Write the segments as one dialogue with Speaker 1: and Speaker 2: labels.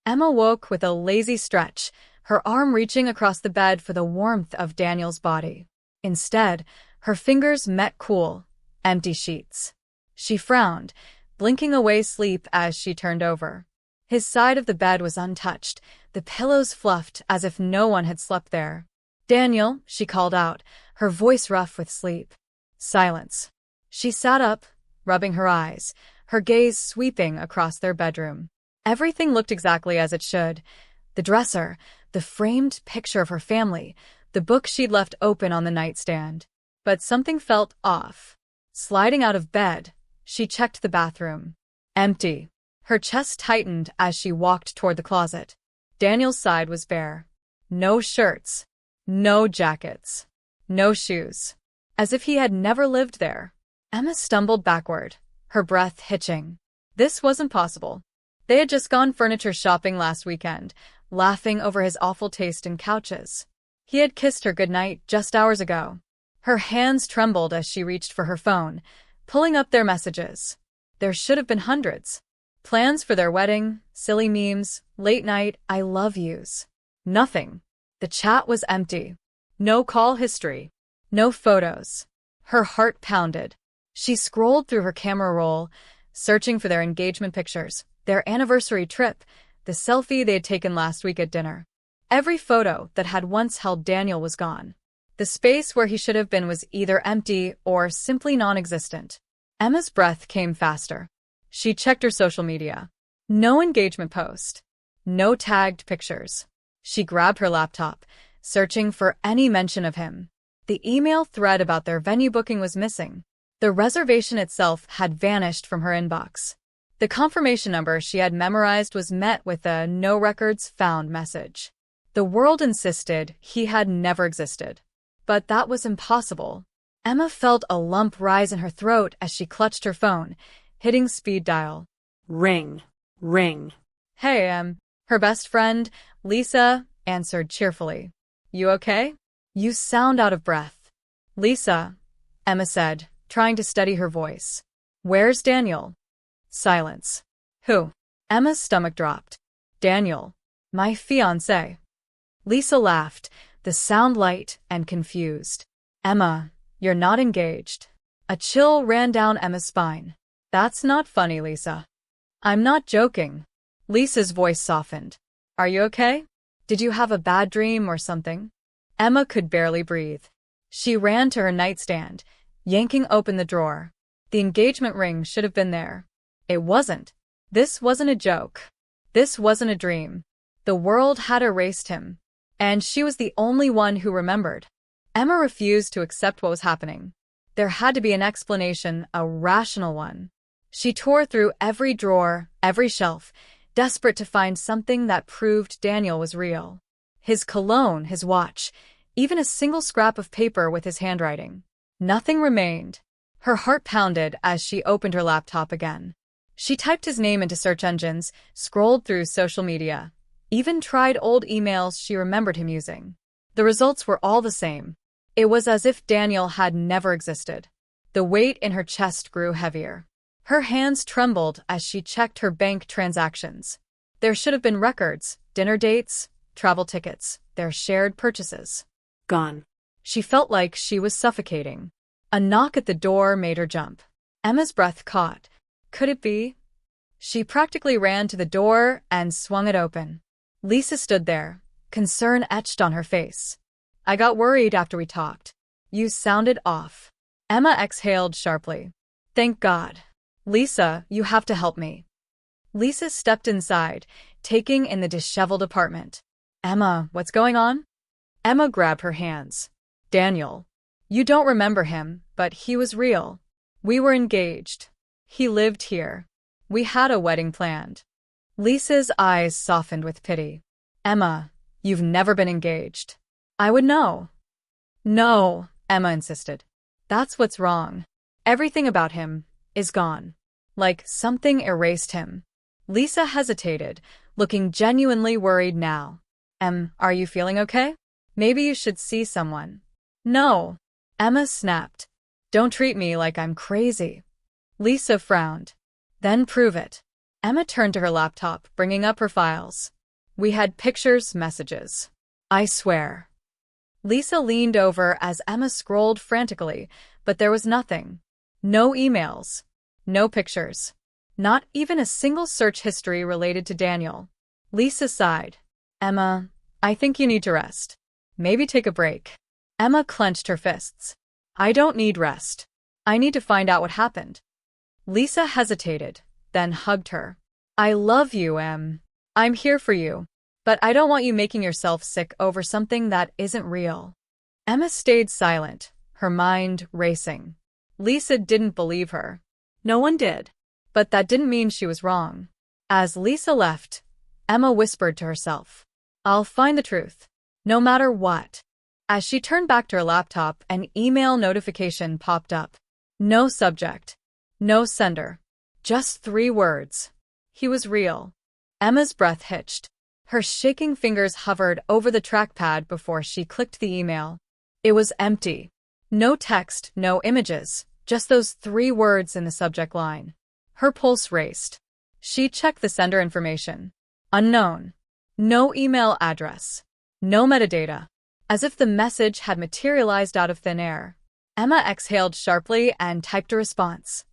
Speaker 1: Emma woke with a lazy stretch, her arm reaching across the bed for the warmth of Daniel's body. Instead, her fingers met cool, empty sheets. She frowned, blinking away sleep as she turned over. His side of the bed was untouched, the pillows fluffed as if no one had slept there. "Daniel," she called out, her voice rough with sleep. Silence. She sat up, rubbing her eyes, her gaze sweeping across their bedroom. Everything looked exactly as it should. The dresser, the framed picture of her family, the book she'd left open on the nightstand. But something felt off. Sliding out of bed, she checked the bathroom. Empty. Her chest tightened as she walked toward the closet. Daniel's side was bare. No shirts. No jackets. No shoes. As if he had never lived there. Emma stumbled backward, her breath hitching. This wasn't possible. They had just gone furniture shopping last weekend, laughing over his awful taste in couches. He had kissed her goodnight just hours ago. Her hands trembled as she reached for her phone, pulling up their messages. There should have been hundreds. Plans for their wedding, silly memes, late night I love yous. Nothing. The chat was empty. No call history. No photos. Her heart pounded. She scrolled through her camera roll, searching for their engagement pictures, their anniversary trip, the selfie they had taken last week at dinner. Every photo that had once held Daniel was gone. The space where he should have been was either empty or simply non-existent. Emma's breath came faster. She checked her social media. No engagement post. No tagged pictures. She grabbed her laptop, searching for any mention of him. The email thread about their venue booking was missing. The reservation itself had vanished from her inbox. The confirmation number she had memorized was met with a "no records found" message. The world insisted he had never existed. But that was impossible. Emma felt a lump rise in her throat as she clutched her phone, hitting speed dial.
Speaker 2: Ring. Ring.
Speaker 1: "Hey, her best friend, Lisa," answered cheerfully. "You okay? You sound out of breath." "Lisa," Emma said, trying to steady her voice. "Where's Daniel?" Silence. "Who?" Emma's stomach dropped. "Daniel. My fiancé." Lisa laughed, the sound light and confused. "Emma, you're not engaged." A chill ran down Emma's spine. "That's not funny, Lisa." "I'm not joking." Lisa's voice softened. "Are you okay? Did you have a bad dream or something?" Emma could barely breathe. She ran to her nightstand, yanking open the drawer. The engagement ring should have been there. It wasn't. This wasn't a joke. This wasn't a dream. The world had erased him. And she was the only one who remembered. Emma refused to accept what was happening. There had to be an explanation, a rational one. She tore through every drawer, every shelf, desperate to find something that proved Daniel was real. His cologne, his watch, even a single scrap of paper with his handwriting. Nothing remained. Her heart pounded as she opened her laptop again. She typed his name into search engines, scrolled through social media, even tried old emails she remembered him using. The results were all the same. It was as if Daniel had never existed. The weight in her chest grew heavier. Her hands trembled as she checked her bank transactions. There should have been records, dinner dates, travel tickets, their shared purchases.
Speaker 2: Gone.
Speaker 1: She felt like she was suffocating. A knock at the door made her jump. Emma's breath caught. Could it be? She practically ran to the door and swung it open. Lisa stood there, concern etched on her face. "I got worried after we talked. You sounded off." Emma exhaled sharply. "Thank God. Lisa, you have to help me." Lisa stepped inside, taking in the disheveled apartment. "Emma, what's going on?" Emma grabbed her hands. "Daniel. You don't remember him, but he was real. We were engaged. He lived here. We had a wedding planned." Lisa's eyes softened with pity. "Emma, you've never been engaged. I would know." "No," Emma insisted. "That's what's wrong. Everything about him is gone. Like something erased him." Lisa hesitated, looking genuinely worried now. Are you feeling okay? Maybe you should see someone." "No," Emma snapped. "Don't treat me like I'm crazy." Lisa frowned. "Then prove it." Emma turned to her laptop, bringing up her files. We had pictures, messages. I swear. Lisa leaned over as Emma scrolled frantically, but there was nothing. No emails. No pictures. Not even a single search history related to Daniel. Lisa sighed. Emma, I think you need to rest. Maybe take a break. Emma clenched her fists. I don't need rest. I need to find out what happened. Lisa hesitated, then hugged her. I love you, Em. I'm here for you. But I don't want you making yourself sick over something that isn't real. Emma stayed silent, her mind racing. Lisa didn't believe her.
Speaker 2: No one did.
Speaker 1: But that didn't mean she was wrong. As Lisa left, Emma whispered to herself, I'll find the truth, no matter what. As she turned back to her laptop, an email notification popped up. No subject. No sender. Just 3 words. He was real. Emma's breath hitched. Her shaking fingers hovered over the trackpad before she clicked the email. It was empty. No text, no images, just those 3 words in the subject line. Her pulse raced. She checked the sender information. Unknown. No email address. No metadata. As if the message had materialized out of thin air. Emma exhaled sharply and typed a response.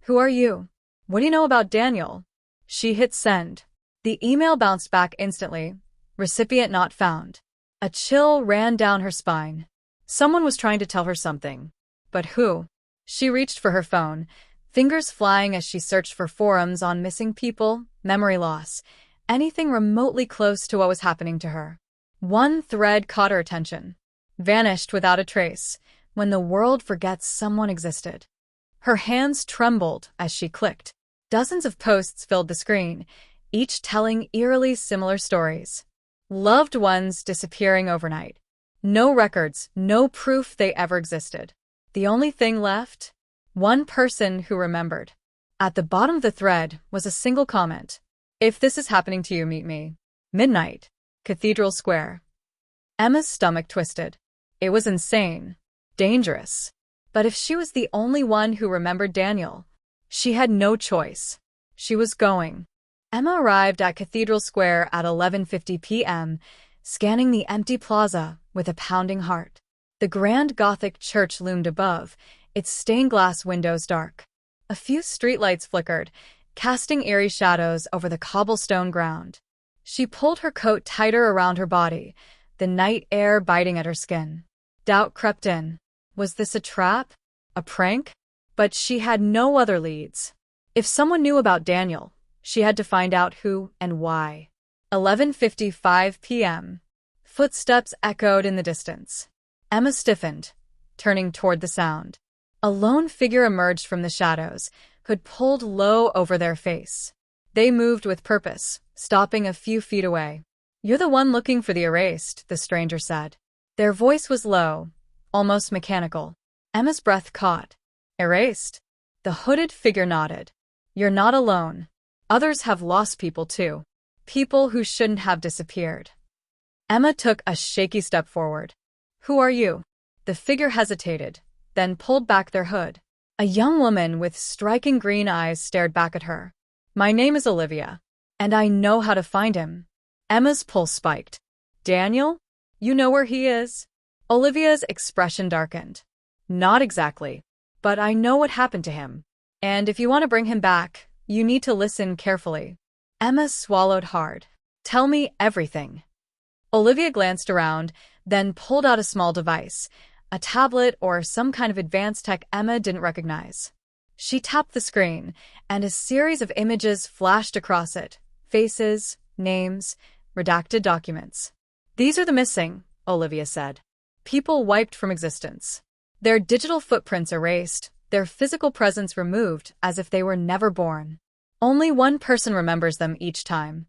Speaker 1: Who are you? What do you know about Daniel? She hit send. The email bounced back instantly. Recipient not found. A chill ran down her spine. Someone was trying to tell her something. But who? She reached for her phone, fingers flying as she searched for forums on missing people, memory loss, anything remotely close to what was happening to her. One thread caught her attention. Vanished without a trace, when the world forgets someone existed. Her hands trembled as she clicked. Dozens of posts filled the screen, each telling eerily similar stories. Loved ones disappearing overnight. No records, no proof they ever existed. The only thing left? One person who remembered. At the bottom of the thread was a single comment. If this is happening to you, meet me. Midnight. Cathedral Square. Emma's stomach twisted. It was insane. Dangerous. But if she was the only one who remembered Daniel, she had no choice. She was going. Emma arrived at Cathedral Square at 11:50 p.m., scanning the empty plaza with a pounding heart. The grand Gothic church loomed above, its stained-glass windows dark. A few streetlights flickered, casting eerie shadows over the cobblestone ground. She pulled her coat tighter around her body, the night air biting at her skin. Doubt crept in. Was this a trap? A prank? But she had no other leads. If someone knew about Daniel, she had to find out who and why. 11:55 p.m. Footsteps echoed in the distance. Emma stiffened, turning toward the sound. A lone figure emerged from the shadows, hood pulled low over their face. They moved with purpose, stopping a few feet away. You're the one looking for the erased, the stranger said. Their voice was low, almost mechanical. Emma's breath caught. Erased? The hooded figure nodded. You're not alone. Others have lost people too. People who shouldn't have disappeared. Emma took a shaky step forward. Who are you? The figure hesitated, then pulled back their hood. A young woman with striking green eyes stared back at her. My name is Olivia, and I know how to find him. Emma's pulse spiked. Daniel? You know where he is? Olivia's expression darkened. Not exactly, but I know what happened to him. And if you want to bring him back, you need to listen carefully. Emma swallowed hard. Tell me everything. Olivia glanced around, then pulled out a small device, a tablet or some kind of advanced tech Emma didn't recognize. She tapped the screen, and a series of images flashed across it. Faces, names, redacted documents. These are the missing, Olivia said. People wiped from existence. Their digital footprints erased, their physical presence removed as if they were never born. Only one person remembers them each time.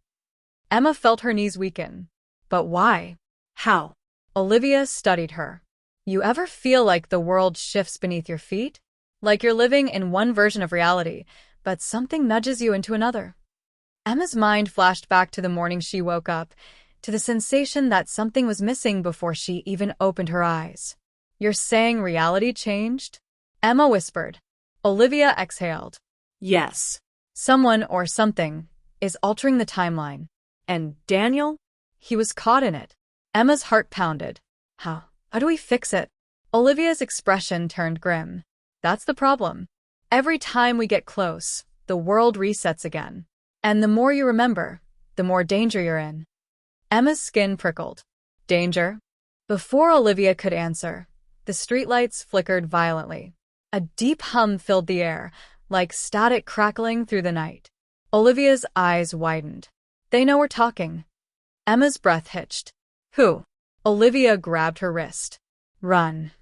Speaker 1: Emma felt her knees weaken. But why? How? Olivia studied her. You ever feel like the world shifts beneath your feet? Like you're living in one version of reality, but something nudges you into another? Emma's mind flashed back to the morning she woke up, to the sensation that something was missing before she even opened her eyes. You're saying reality changed? Emma whispered. Olivia exhaled.
Speaker 2: Yes.
Speaker 1: Someone or something is altering the timeline. And Daniel? He was caught in it. Emma's heart pounded. How do we fix it? Olivia's expression turned grim. That's the problem. Every time we get close, the world resets again. And the more you remember, the more danger you're in. Emma's skin prickled. Danger? Before Olivia could answer, the streetlights flickered violently. A deep hum filled the air, like static crackling through the night. Olivia's eyes widened. They know we're talking. Emma's breath hitched. Who? Olivia grabbed her wrist. Run.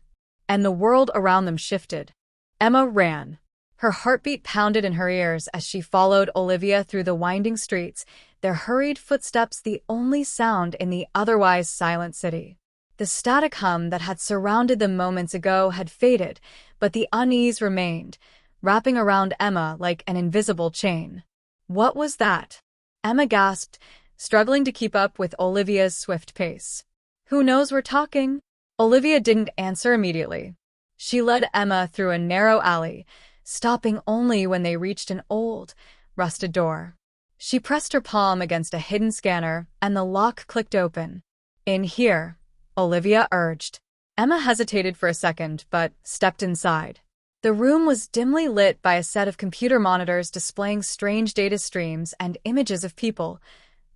Speaker 1: And the world around them shifted. Emma ran. Her heartbeat pounded in her ears as she followed Olivia through the winding streets, their hurried footsteps the only sound in the otherwise silent city. The static hum that had surrounded them moments ago had faded, but the unease remained, wrapping around Emma like an invisible chain. What was that? Emma gasped, struggling to keep up with Olivia's swift pace. Who knows we're talking? Olivia didn't answer immediately. She led Emma through a narrow alley, stopping only when they reached an old, rusted door. She pressed her palm against a hidden scanner, and the lock clicked open. In here, Olivia urged. Emma hesitated for a second, but stepped inside. The room was dimly lit by a set of computer monitors displaying strange data streams and images of people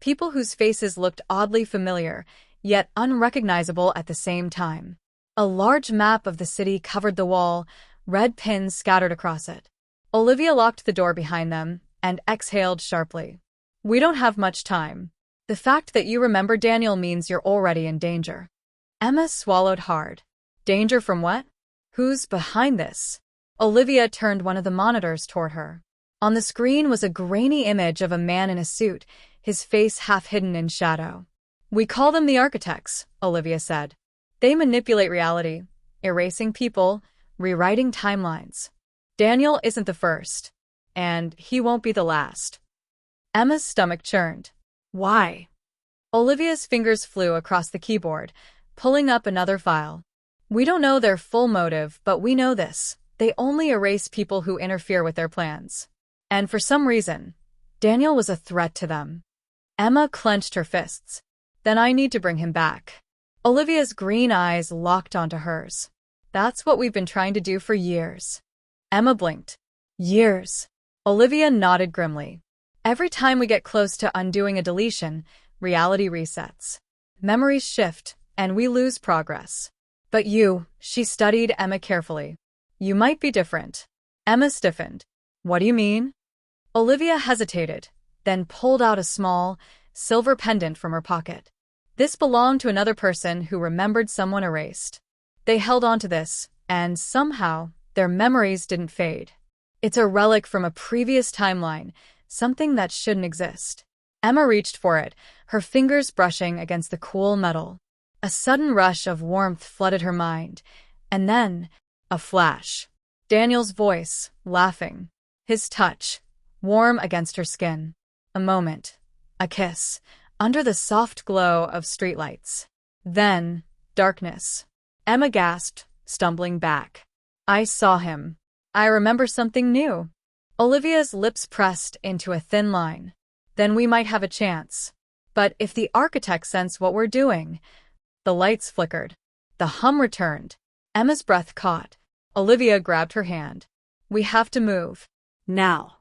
Speaker 1: whose faces looked oddly familiar, yet unrecognizable at the same time. A large map of the city covered the wall, red pins scattered across it. Olivia locked the door behind them and exhaled sharply. We don't have much time. The fact that you remember Daniel means you're already in danger. Emma swallowed hard. Danger from what? Who's behind this? Olivia turned one of the monitors toward her. On the screen was a grainy image of a man in a suit, his face half hidden in shadow. We call them the architects, Olivia said. They manipulate reality, erasing people, rewriting timelines. Daniel isn't the first, and he won't be the last. Emma's stomach churned. Why? Olivia's fingers flew across the keyboard, pulling up another file. We don't know their full motive, but we know this. They only erase people who interfere with their plans. And for some reason, Daniel was a threat to them. Emma clenched her fists. Then I need to bring him back. Olivia's green eyes locked onto hers. That's what we've been trying to do for years. Emma blinked. Years. Olivia nodded grimly. Every time we get close to undoing a deletion, reality resets. Memories shift, and we lose progress. But you, she studied Emma carefully. You might be different. Emma stiffened. What do you mean? Olivia hesitated, then pulled out a small, silver pendant from her pocket. This belonged to another person who remembered someone erased. They held on to this, and somehow, their memories didn't fade. It's a relic from a previous timeline, something that shouldn't exist. Emma reached for it, her fingers brushing against the cool metal. A sudden rush of warmth flooded her mind, and then, a flash. Daniel's voice, laughing. His touch, warm against her skin. A moment. A kiss, under the soft glow of streetlights. Then, darkness. Emma gasped, stumbling back. I saw him. I remember something new. Olivia's lips pressed into a thin line. Then we might have a chance. But if the architects sense what we're doing... The lights flickered. The hum returned. Emma's breath caught. Olivia grabbed her hand. We have to move. Now.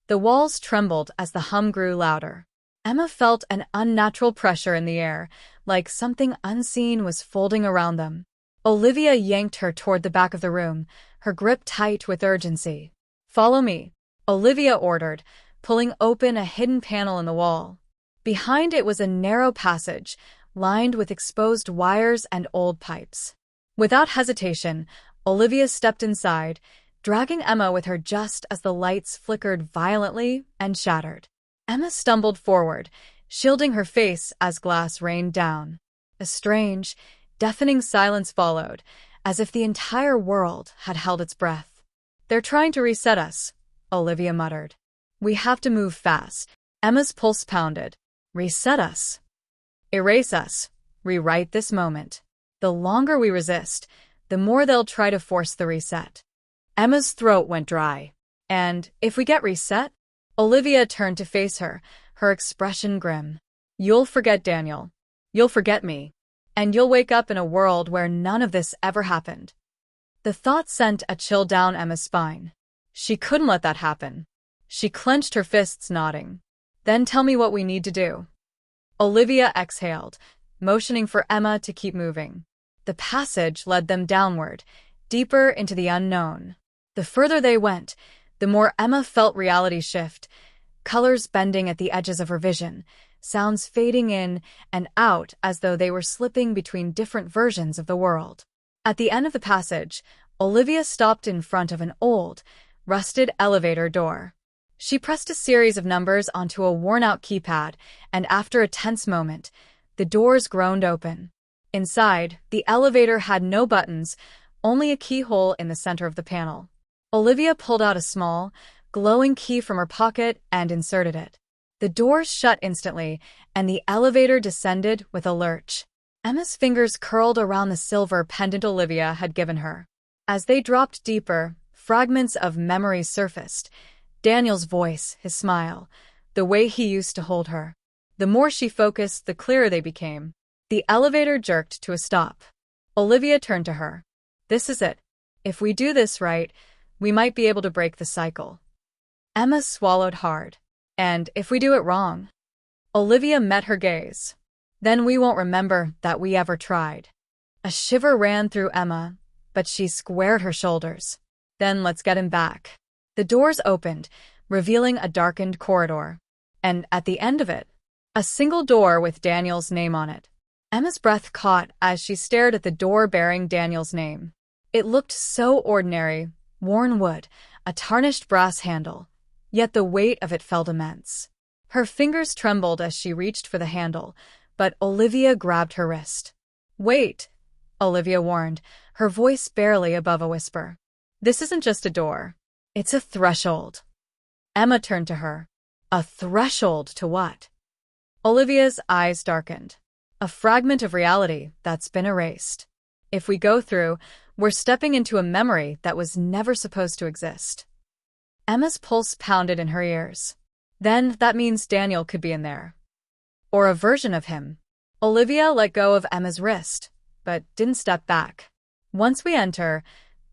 Speaker 1: The walls trembled as the hum grew louder. Emma felt an unnatural pressure in the air, like something unseen was folding around them. Olivia yanked her toward the back of the room, her grip tight with urgency. Follow me, Olivia ordered, pulling open a hidden panel in the wall. Behind it was a narrow passage, lined with exposed wires and old pipes. Without hesitation, Olivia stepped inside, dragging Emma with her just as the lights flickered violently and shattered. Emma stumbled forward, shielding her face as glass rained down. A strange, deafening silence followed, as if the entire world had held its breath. They're trying to reset us, Olivia muttered. We have to move fast. Emma's pulse pounded. Reset us. Erase us. Rewrite this moment. The longer we resist, the more they'll try to force the reset. Emma's throat went dry. And if we get reset, Olivia turned to face her, her expression grim. You'll forget Daniel. You'll forget me. And you'll wake up in a world where none of this ever happened. The thought sent a chill down Emma's spine. She couldn't let that happen. She clenched her fists, nodding. Then tell me what we need to do. Olivia exhaled, motioning for Emma to keep moving. The passage led them downward, deeper into the unknown. The further they went, the more Emma felt reality shift, colors bending at the edges of her vision, sounds fading in and out as though they were slipping between different versions of the world. At the end of the passage, Olivia stopped in front of an old, rusted elevator door. She pressed a series of numbers onto a worn-out keypad, and after a tense moment, the doors groaned open. Inside, the elevator had no buttons, only a keyhole in the center of the panel. Olivia pulled out a small, glowing key from her pocket and inserted it. The doors shut instantly, and the elevator descended with a lurch. Emma's fingers curled around the silver pendant Olivia had given her. As they dropped deeper, fragments of memories surfaced. Daniel's voice, his smile, the way he used to hold her. The more she focused, the clearer they became. The elevator jerked to a stop. Olivia turned to her. This is it. If we do this right, we might be able to break the cycle. Emma swallowed hard. And if we do it wrong? Olivia met her gaze. Then we won't remember that we ever tried. A shiver ran through Emma, but she squared her shoulders. Then let's get him back. The doors opened, revealing a darkened corridor. And at the end of it, a single door with Daniel's name on it. Emma's breath caught as she stared at the door bearing Daniel's name. It looked so ordinary, worn wood, a tarnished brass handle, yet the weight of it felt immense. Her fingers trembled as she reached for the handle, but Olivia grabbed her wrist. Wait, Olivia warned, her voice barely above a whisper. This isn't just a door. It's a threshold. Emma turned to her. A threshold to what? Olivia's eyes darkened. A fragment of reality that's been erased. If we go through, we're stepping into a memory that was never supposed to exist. Emma's pulse pounded in her ears. Then that means Daniel could be in there. Or a version of him. Olivia let go of Emma's wrist, but didn't step back. Once we enter,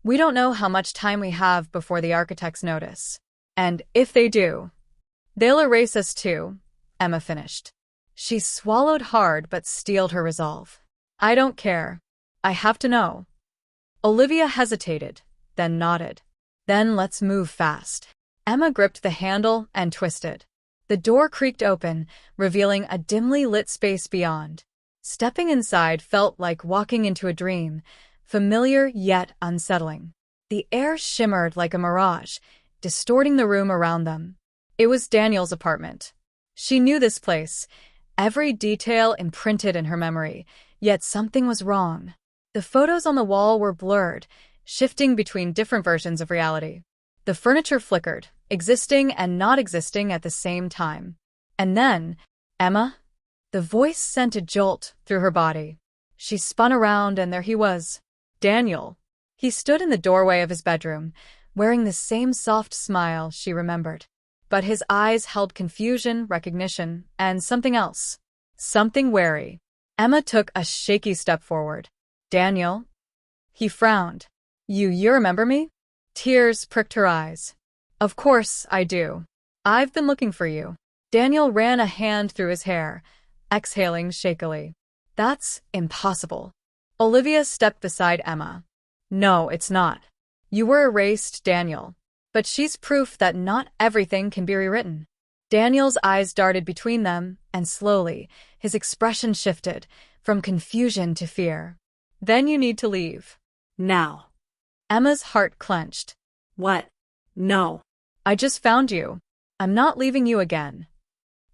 Speaker 1: we don't know how much time we have before the architects notice. And if they do, they'll erase us too, Emma finished. She swallowed hard but steeled her resolve. I don't care. I have to know. Olivia hesitated, then nodded. Then let's move fast. Emma gripped the handle and twisted. The door creaked open, revealing a dimly lit space beyond. Stepping inside felt like walking into a dream, familiar yet unsettling. The air shimmered like a mirage, distorting the room around them. It was Daniel's apartment. She knew this place, every detail imprinted in her memory, yet something was wrong. The photos on the wall were blurred, shifting between different versions of reality. The furniture flickered, existing and not existing at the same time. And then, Emma? The voice sent a jolt through her body. She spun around and there he was. Daniel. He stood in the doorway of his bedroom, wearing the same soft smile she remembered. But his eyes held confusion, recognition, and something else. Something wary. Emma took a shaky step forward. Daniel? He frowned. You remember me? Tears pricked her eyes. Of course I do. I've been looking for you. Daniel ran a hand through his hair, exhaling shakily. That's impossible. Olivia stepped beside Emma. No, it's not. You were erased, Daniel. But she's proof that not everything can be rewritten. Daniel's eyes darted between them, and slowly, his expression shifted, from confusion to fear. Then you need to leave.
Speaker 2: Now.
Speaker 1: Emma's heart clenched.
Speaker 2: What? No.
Speaker 1: I just found you. I'm not leaving you again.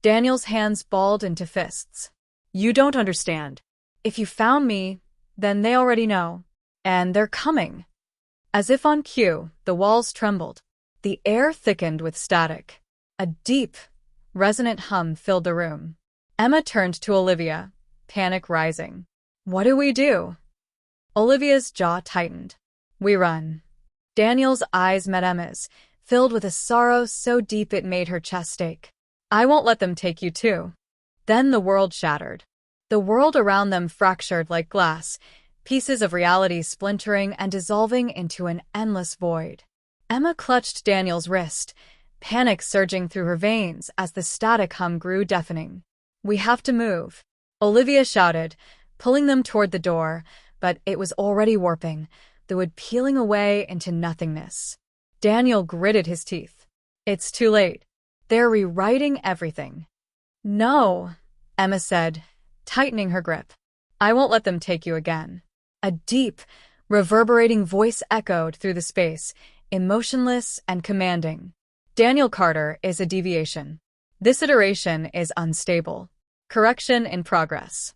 Speaker 1: Daniel's hands balled into fists. You don't understand. If you found me, then they already know. And they're coming. As if on cue, the walls trembled. The air thickened with static. A deep, resonant hum filled the room. Emma turned to Olivia, panic rising. What do we do? Olivia's jaw tightened. We run. Daniel's eyes met Emma's, filled with a sorrow so deep it made her chest ache. I won't let them take you too. Then the world shattered. The world around them fractured like glass, pieces of reality splintering and dissolving into an endless void. Emma clutched Daniel's wrist, panic surging through her veins as the static hum grew deafening. We have to move, Olivia shouted, pulling them toward the door, but it was already warping, the wood peeling away into nothingness. Daniel gritted his teeth. It's too late. They're rewriting everything. No, Emma said, tightening her grip. I won't let them take you again. A deep, reverberating voice echoed through the space, emotionless and commanding. Daniel Carter is a deviation. This iteration is unstable. Correction in progress.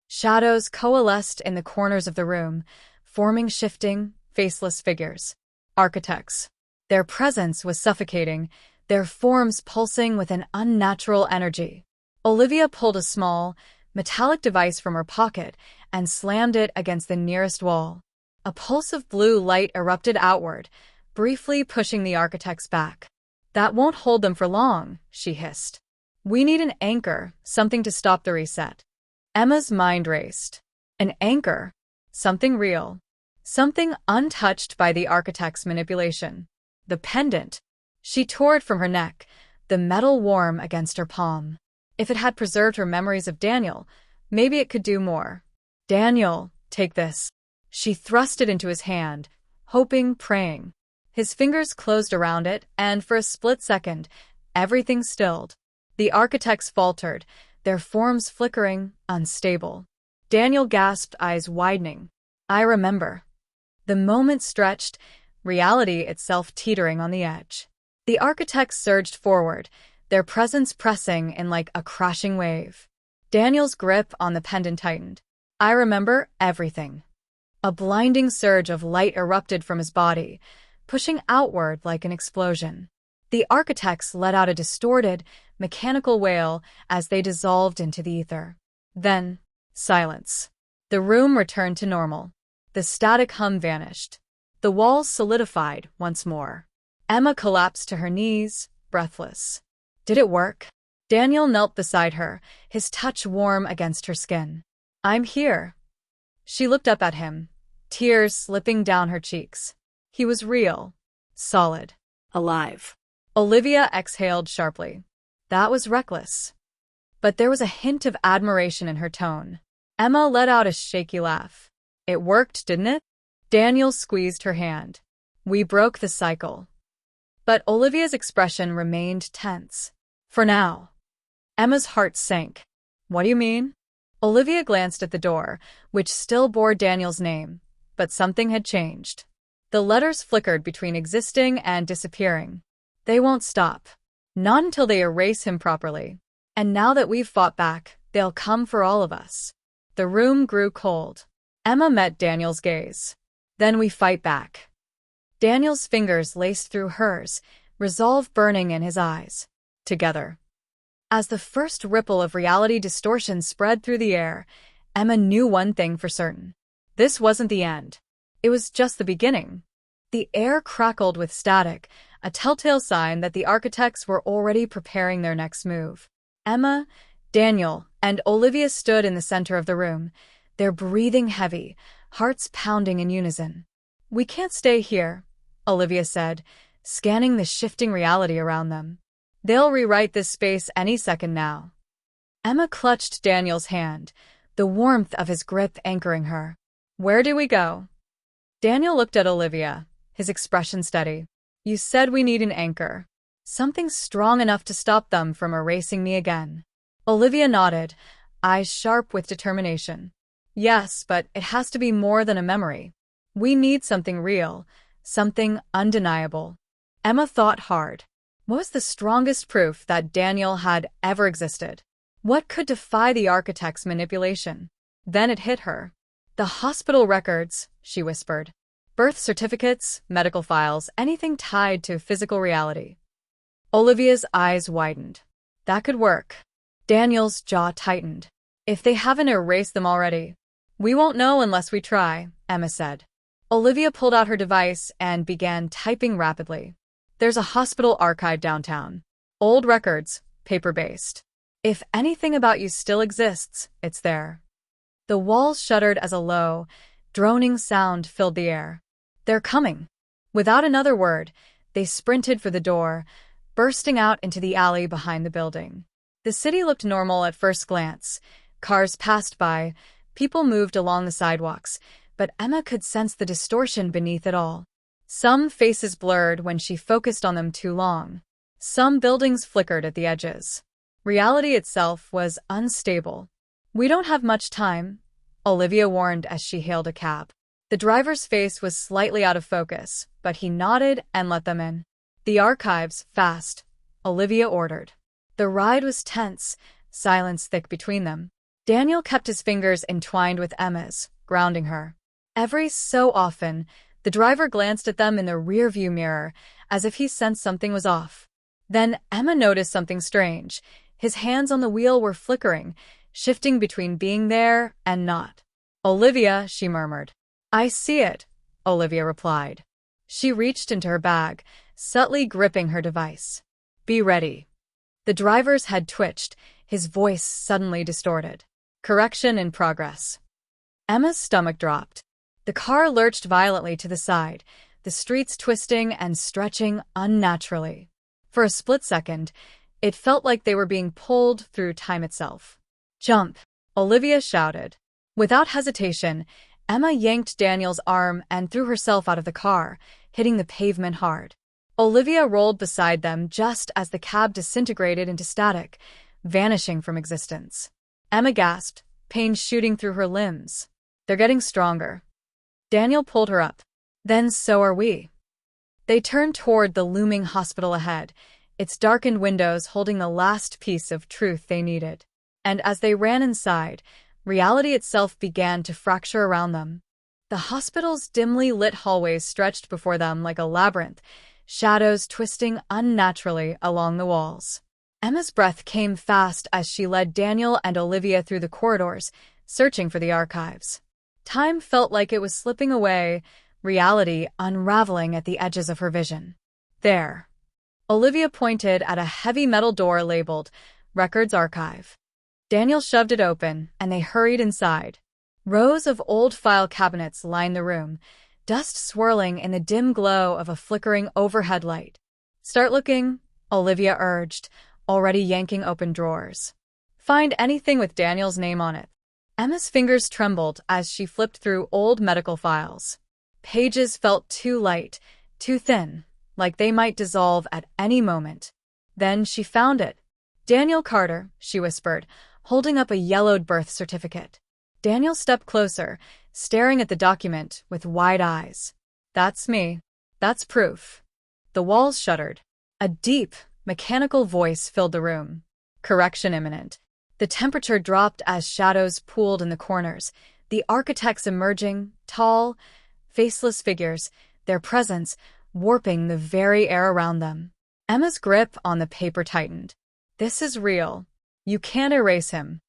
Speaker 1: Shadows coalesced in the corners of the room, forming shifting, faceless figures. Architects. Their presence was suffocating, their forms pulsing with an unnatural energy. Olivia pulled a small, metallic device from her pocket and slammed it against the nearest wall. A pulse of blue light erupted outward, briefly pushing the architects back. That won't hold them for long, she hissed. We need an anchor, something to stop the reset. Emma's mind raced. An anchor. Something real. Something untouched by the architect's manipulation. The pendant. She tore it from her neck, the metal warm against her palm. If it had preserved her memories of Daniel, maybe it could do more. Daniel, take this. She thrust it into his hand, hoping, praying. His fingers closed around it, and for a split second, everything stilled. The architects faltered, their forms flickering, unstable. Daniel gasped, eyes widening. I remember. The moment stretched, reality itself teetering on the edge. The architects surged forward, their presence pressing in like a crashing wave. Daniel's grip on the pendant tightened. I remember everything. A blinding surge of light erupted from his body, pushing outward like an explosion. The architects let out a distorted, mechanical wail as they dissolved into the ether. Then, silence. The room returned to normal. The static hum vanished. The walls solidified once more. Emma collapsed to her knees, breathless. Did it work? Daniel knelt beside her, his touch warm against her skin. I'm here. She looked up at him, tears slipping down her cheeks. He was real, solid,
Speaker 2: Alive.
Speaker 1: Olivia exhaled sharply. That was reckless. But there was a hint of admiration in her tone. Emma let out a shaky laugh. It worked, didn't it? Daniel squeezed her hand. We broke the cycle. But Olivia's expression remained tense. For now. Emma's heart sank. What do you mean? Olivia glanced at the door, which still bore Daniel's name, but something had changed. The letters flickered between existing and disappearing. They won't stop. Not until they erase him properly. And now that we've fought back, they'll come for all of us. The room grew cold. Emma met Daniel's gaze. Then we fight back. Daniel's fingers laced through hers, resolve burning in his eyes. Together. As the first ripple of reality distortion spread through the air, Emma knew one thing for certain. This wasn't the end. It was just the beginning. The air crackled with static, a telltale sign that the architects were already preparing their next move. Emma, Daniel, and Olivia stood in the center of the room, their breathing heavy, hearts pounding in unison. We can't stay here, Olivia said, scanning the shifting reality around them. They'll rewrite this space any second now. Emma clutched Daniel's hand, the warmth of his grip anchoring her. Where do we go? Daniel looked at Olivia, his expression steady. You said we need an anchor. Something strong enough to stop them from erasing me again. Olivia nodded, eyes sharp with determination. Yes, but it has to be more than a memory. We need something real, something undeniable. Emma thought hard. What was the strongest proof that Daniel had ever existed? What could defy the architect's manipulation? Then it hit her. The hospital records, she whispered. Birth certificates, medical files, anything tied to physical reality. Olivia's eyes widened. That could work. Daniel's jaw tightened. If they haven't erased them already. We won't know unless we try, Emma said. Olivia pulled out her device and began typing rapidly. There's a hospital archive downtown. Old records, paper-based. If anything about you still exists, it's there. The walls shuddered as a low, droning sound filled the air. They're coming. Without another word, they sprinted for the door, bursting out into the alley behind the building. The city looked normal at first glance. Cars passed by, people moved along the sidewalks, but Emma could sense the distortion beneath it all. Some faces blurred when she focused on them too long. Some buildings flickered at the edges. Reality itself was unstable. "We don't have much time," Olivia warned as she hailed a cab. The driver's face was slightly out of focus, but he nodded and let them in. "The archives, fast," Olivia ordered. The ride was tense, silence thick between them. Daniel kept his fingers entwined with Emma's, grounding her. Every so often, the driver glanced at them in the rearview mirror, as if he sensed something was off. Then Emma noticed something strange. His hands on the wheel were flickering, shifting between being there and not. "Olivia," she murmured. "I see it," Olivia replied. She reached into her bag, subtly gripping her device. "Be ready." The driver's head twitched, his voice suddenly distorted. "Correction in progress." Emma's stomach dropped. The car lurched violently to the side, the streets twisting and stretching unnaturally. For a split second, it felt like they were being pulled through time itself. "Jump!" Olivia shouted. Without hesitation, Emma yanked Daniel's arm and threw herself out of the car, hitting the pavement hard. Olivia rolled beside them just as the cab disintegrated into static, vanishing from existence. Emma gasped, pain shooting through her limbs. "They're getting stronger." Daniel pulled her up. "Then so are we." They turned toward the looming hospital ahead, its darkened windows holding the last piece of truth they needed. And as they ran inside, reality itself began to fracture around them. The hospital's dimly lit hallways stretched before them like a labyrinth, shadows twisting unnaturally along the walls. Emma's breath came fast as she led Daniel and Olivia through the corridors, searching for the archives. Time felt like it was slipping away, reality unraveling at the edges of her vision. "There." Olivia pointed at a heavy metal door labeled Records Archive. Daniel shoved it open, and they hurried inside. Rows of old file cabinets lined the room, dust swirling in the dim glow of a flickering overhead light. "Start looking," Olivia urged, already yanking open drawers. "Find anything with Daniel's name on it." Emma's fingers trembled as she flipped through old medical files. Pages felt too light, too thin, like they might dissolve at any moment. Then she found it. "Daniel Carter," she whispered, holding up a yellowed birth certificate. Daniel stepped closer, staring at the document with wide eyes. "That's me. That's proof." The walls shuddered. A deep, mechanical voice filled the room. "Correction imminent." The temperature dropped as shadows pooled in the corners, the architects emerging, tall, faceless figures, their presence warping the very air around them. Emma's grip on the paper tightened. "This is real. You can't erase him."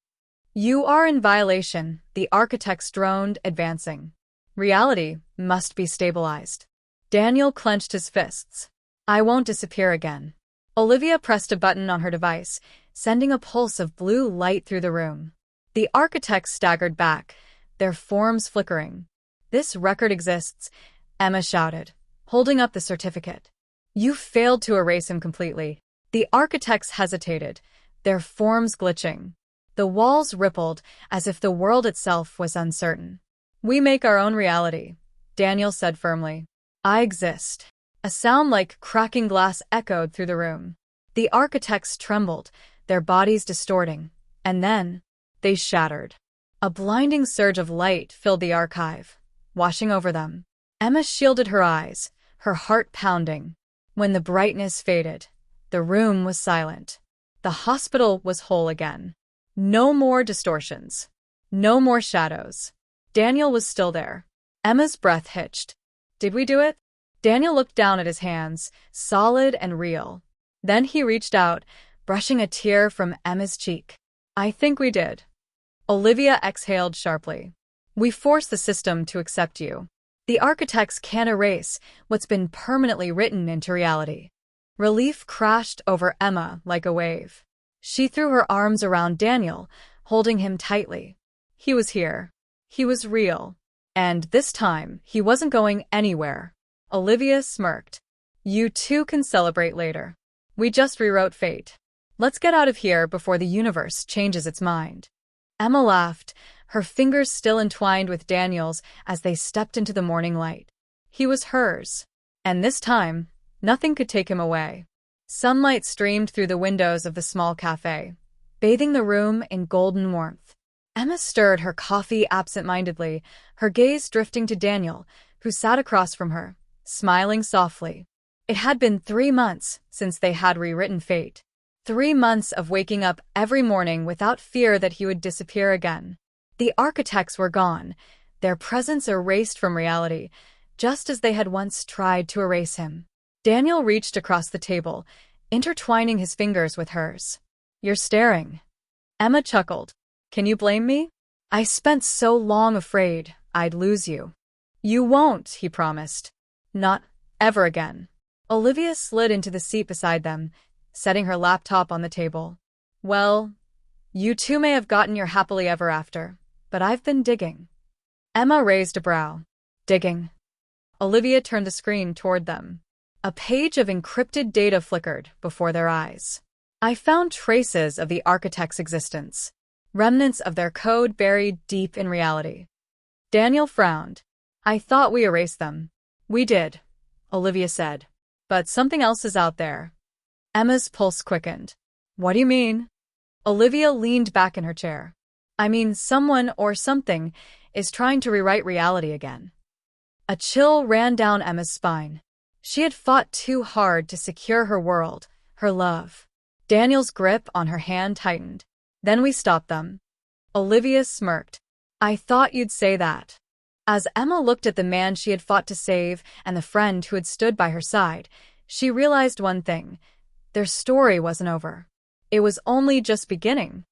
Speaker 1: "You are in violation," the architects droned, advancing. "Reality must be stabilized." Daniel clenched his fists. "I won't disappear again." Olivia pressed a button on her device, sending a pulse of blue light through the room. The architects staggered back, their forms flickering. "This record exists," Emma shouted, holding up the certificate. "You failed to erase him completely." The architects hesitated, their forms glitching. The walls rippled as if the world itself was uncertain. "We make our own reality," Daniel said firmly. "I exist." A sound like cracking glass echoed through the room. The architects trembled, their bodies distorting, and then they shattered. A blinding surge of light filled the archive, washing over them. Emma shielded her eyes, her heart pounding. When the brightness faded, the room was silent. The hospital was whole again. No more distortions. No more shadows. Daniel was still there. Emma's breath hitched. "Did we do it?" Daniel looked down at his hands, solid and real. Then he reached out, brushing a tear from Emma's cheek. "I think we did." Olivia exhaled sharply. "We forced the system to accept you. The architects can't erase what's been permanently written into reality." Relief crashed over Emma like a wave. She threw her arms around Daniel, holding him tightly. He was here. He was real. And this time, he wasn't going anywhere. Olivia smirked. You two can celebrate later. We just rewrote fate. Let's get out of here before the universe changes its mind. Emma laughed, her fingers still entwined with Daniel's as they stepped into the morning light. He was hers. And this time, nothing could take him away. Sunlight streamed through the windows of the small cafe, bathing the room in golden warmth. Emma stirred her coffee absent-mindedly, her gaze drifting to Daniel, who sat across from her, smiling softly. It had been 3 months since they had rewritten fate. 3 months of waking up every morning without fear that he would disappear again. The architects were gone, their presence erased from reality, just as they had once tried to erase him. Daniel reached across the table, intertwining his fingers with hers. You're staring. Emma chuckled. Can you blame me? I spent so long afraid I'd lose you. You won't, he promised. Not ever again. Olivia slid into the seat beside them, setting her laptop on the table. Well, you two may have gotten your happily ever after, but I've been digging. Emma raised a brow. Digging. Olivia turned the screen toward them. A page of encrypted data flickered before their eyes. I found traces of the architect's existence, remnants of their code buried deep in reality. Daniel frowned. I thought we erased them. We did, Olivia said. But something else is out there. Emma's pulse quickened. What do you mean? Olivia leaned back in her chair. I mean, someone or something is trying to rewrite reality again. A chill ran down Emma's spine. She had fought too hard to secure her world, her love. Daniel's grip on her hand tightened. Then we stopped them. Olivia smirked. I thought you'd say that. As Emma looked at the man she had fought to save and the friend who had stood by her side, she realized one thing. Their story wasn't over. It was only just beginning.